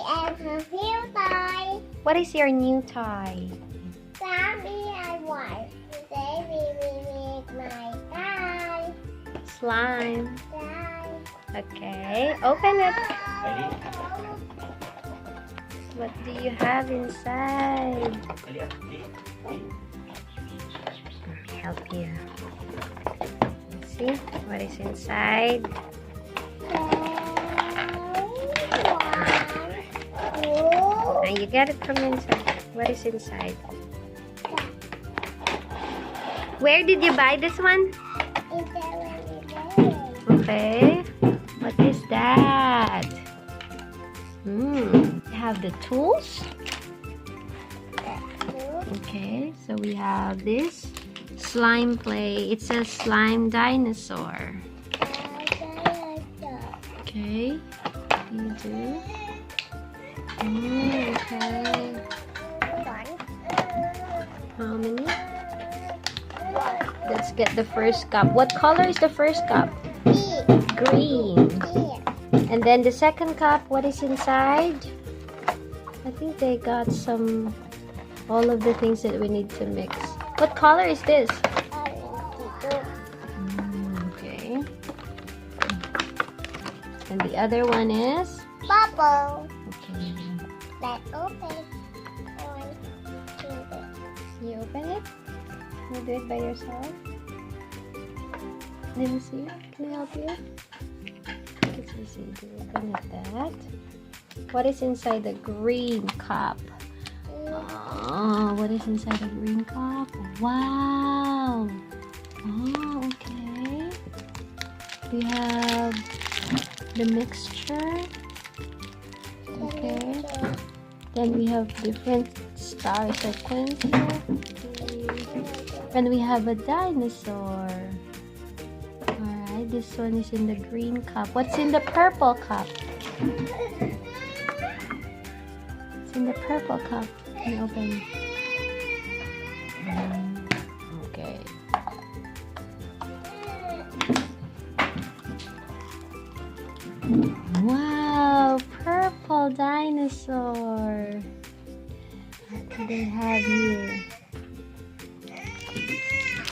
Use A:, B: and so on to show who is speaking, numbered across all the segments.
A: have a new toy.
B: What is your new toy?
A: Mommy, I want. Today we make my toy.
B: Slime.
A: Toy.
B: Okay, open it. What do you have inside? Let me help you. Let's see what is inside. Now you get it from inside. What is inside? Where did you buy this one? Okay. What is that? You have the tools. Okay, so we have this slime play. It says slime dinosaur. Okay, you do. Okay. How many? Let's get the first cup. What color is the first cup? Green. And then the second cup, what is inside? I think they got all of the things that we need to mix. What color is this? Okay. And the other one is?
A: Bubble.
B: Okay.
A: Let's open.
B: You open it? You do it by yourself? Let me see. Can I help you? It's easy to open it that. What is inside the green cup? Oh, what is inside the green cup? Wow! Oh, okay. We have the mixture. Okay. Then we have different star sequence here. And we have a dinosaur. Alright, this one is in the green cup. What's in the purple cup? It's in the purple cup. Can you open? Okay. Wow, purple dinosaur. What do they have here?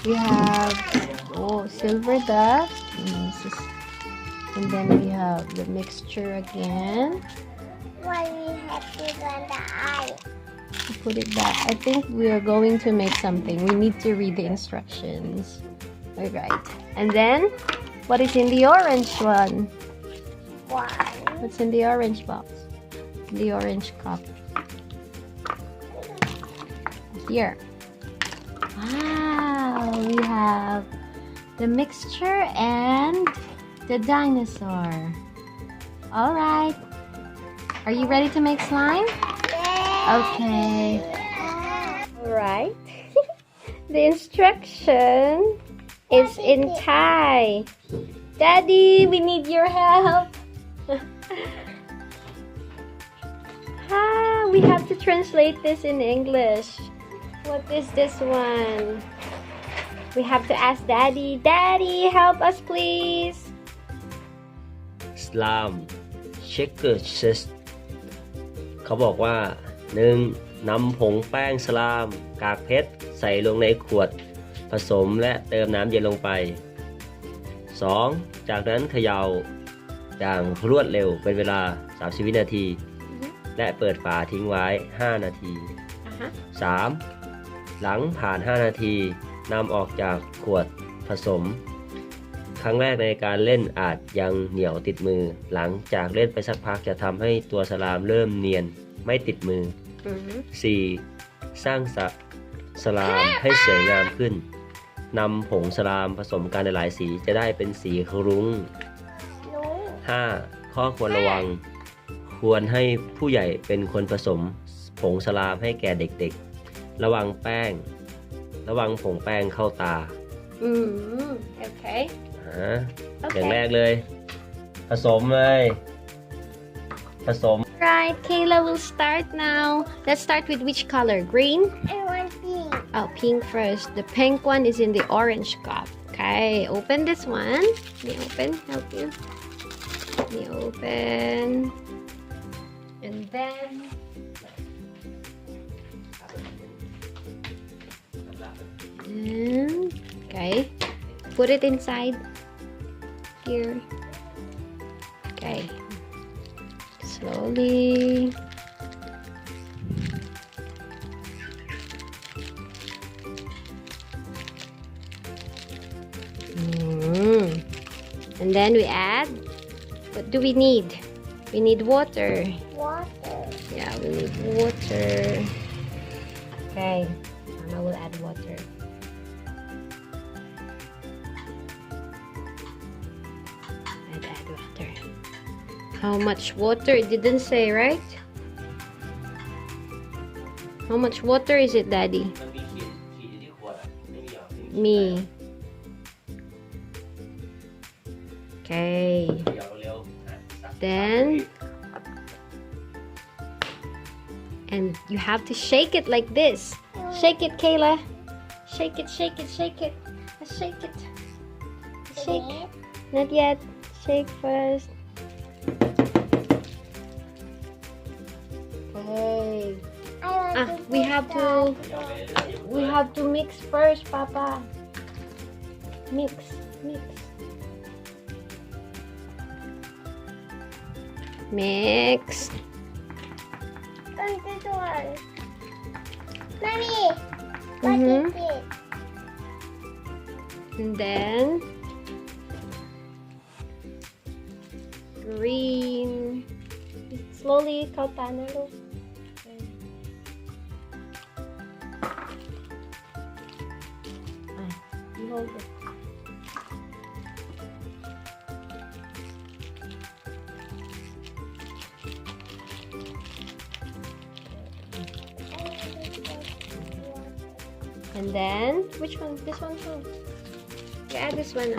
B: We have silver dust, and then we have the mixture again.
A: Why we have to run the eye?
B: Put it back. I think we are going to make something. We need to read the instructions. Alright. And then, what is in the orange one? What's in the orange box? The orange cup. Here. Wow, we have the mixture and the dinosaur. Alright. Are you ready to make slime? Okay. Alright. The instruction is in Thai. Daddy, we need your help. We have to translate this in English. What is this one? We have to ask Daddy. Daddy, help us please.
C: Slime Shaker Test เขาบอกว่า 1. นำผงแป้งสลามกากเพชรใส่ลงในขวดผสมและเติมน้ำเย็นลงไป 2. จากนั้นเขย่าอย่างรวดเร็วเป็นเวลา30 วินาที และเปิดฝาทิ้งไว้ 5 นาที 3. หลังผ่าน 5 นาทีนำออกจากขวดผสม ครั้งแรกในการเล่นอาจยังเหนียวติดมือ หลังจากเล่นไปสักพักจะทำให้ตัวสลามเริ่มเนียนไม่ติดมือ 4. สร้างสลามให้สวยงามขึ้นนำผงสลามผสมกันหลายสีจะได้เป็นสีรุ้ง 5. ข้อควรระวังควรให้ผู้ใหญ่เป็นคนผสมผงสลามให้แก่เด็กๆระวังผงแป้งเข้าตา
B: โอเค
C: อย่างแรกเลยผสมเลย
B: Right, Kayla will start now. Let's start with which color? Green?
A: I want pink.
B: Oh, pink first. The pink one is in the orange cup. Okay, open this one. Let me open, help you. Let me open. And then okay, put it inside here. Okay, slowly. And then we add, what do we need? We need water.
A: Water.
B: Yeah, we need water. Okay, Mama will add water. Add water. How much water? It didn't say, right? How much water is it, Daddy?
C: มันมีขีดอยู่ที่ขวดอ่ะไม่มีหรอ
B: Me. Okay.
C: เดี๋ยวเร็วอ่ะตัก
B: Then and you have to shake it like this. Shake it, Kayla. Shake it, shake it, shake it. Shake it. Shake. Not yet. Shake first. Okay.
A: I want
B: Ah,
A: to
B: we
A: put
B: have
A: that
B: to
A: down.
B: we have to mix first, Papa. Mix, mix. Mix.
A: Oh, this one. Mommy, what
B: Mhm.
A: is it?
B: And then green. Slowly, Kalpana. Look. You hold it. And then, which one? This one too. You add this one.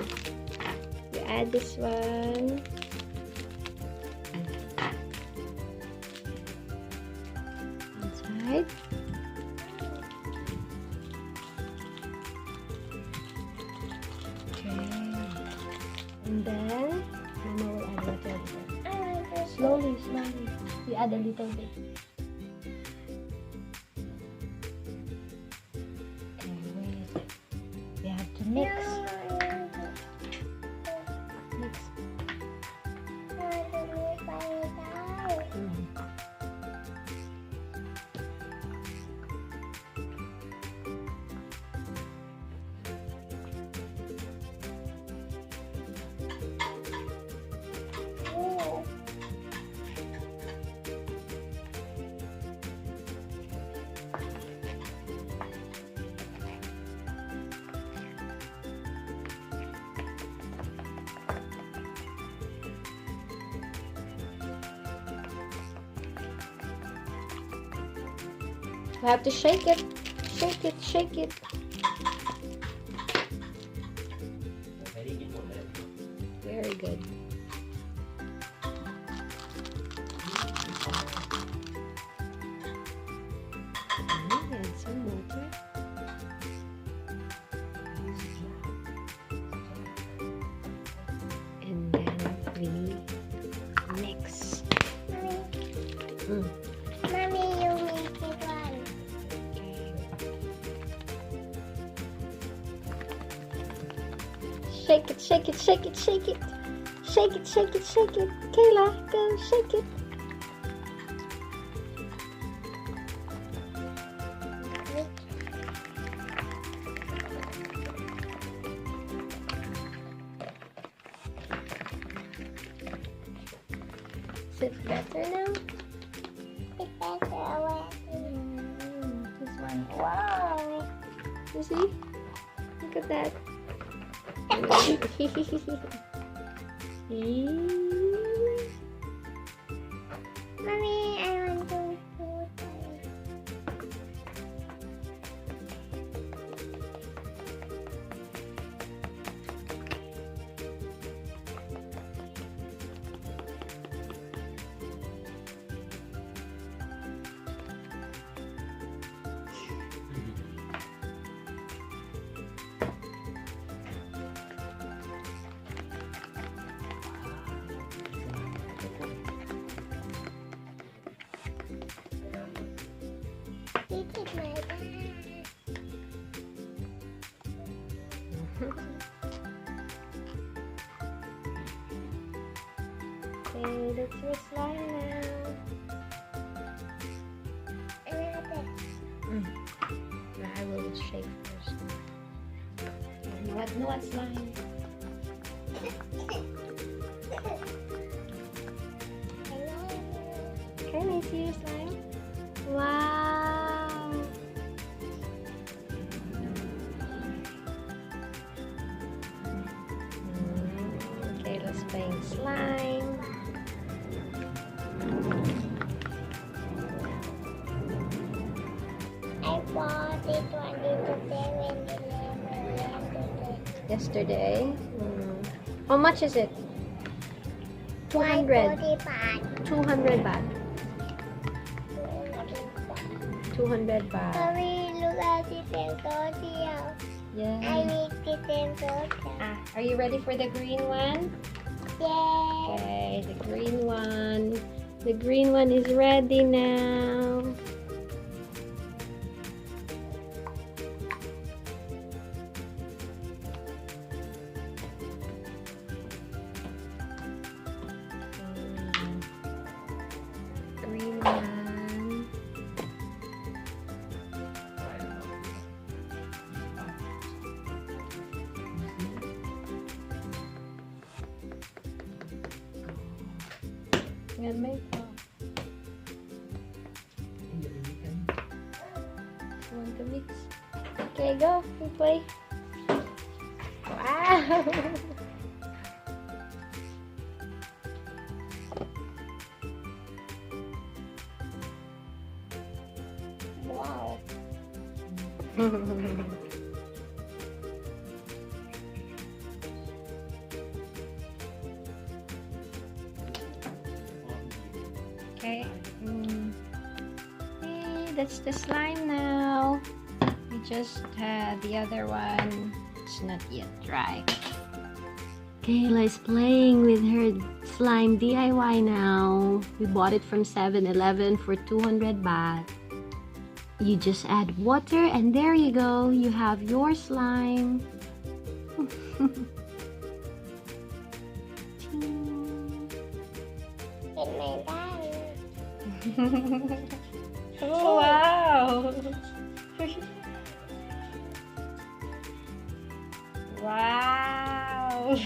B: You add this one. Inside. Okay. And then, Mama will add water.
A: I want to
B: Slowly, slowly. You add a little bit. Okay, wait. We have to mix. Mix. Mm. We have to shake it. Shake it, shake it.
C: ไม่ได้กินหมดเลย
B: Very good. Add some water. And then we mix. Mm.
A: Mommy, you make it one.
B: Okay. Shake it, shake it, shake it, shake it. Shake it, shake it, shake it. Kayla, go shake it. Is it better now?
A: It's better away.
B: This one. Wow. You see? Look at that. See?
A: Mommy, I want to put it. ที่ติดไหมบ้าง
B: Okay, that's your slime now.
A: อันนั้นเป็น
B: I will shake first. And what slime? Can I see your slime? Wow. Okay, let's play slime.
A: I bought it one in the 7-Eleven yesterday.
B: Yesterday. How much is it? 200.
A: 40 baht.
B: 200 baht. 200
A: So
B: baht.
A: we look at the same social.
B: Yeah.
A: I need the same social.
B: Are you ready for the green one?
A: Yay!
B: Okay, the green one. The green one is ready now. Green one. Yan, may want to mix? Okay, go. You play. Wow! Wow! Okay. Hey, that's the slime now. We just had the other one. It's not yet dry. Kayla is playing with her slime DIY now. We bought it from 7-Eleven for 200 baht. You just add water and there you go. You have your slime.
A: In my bag.
B: Oh, wow! Wow!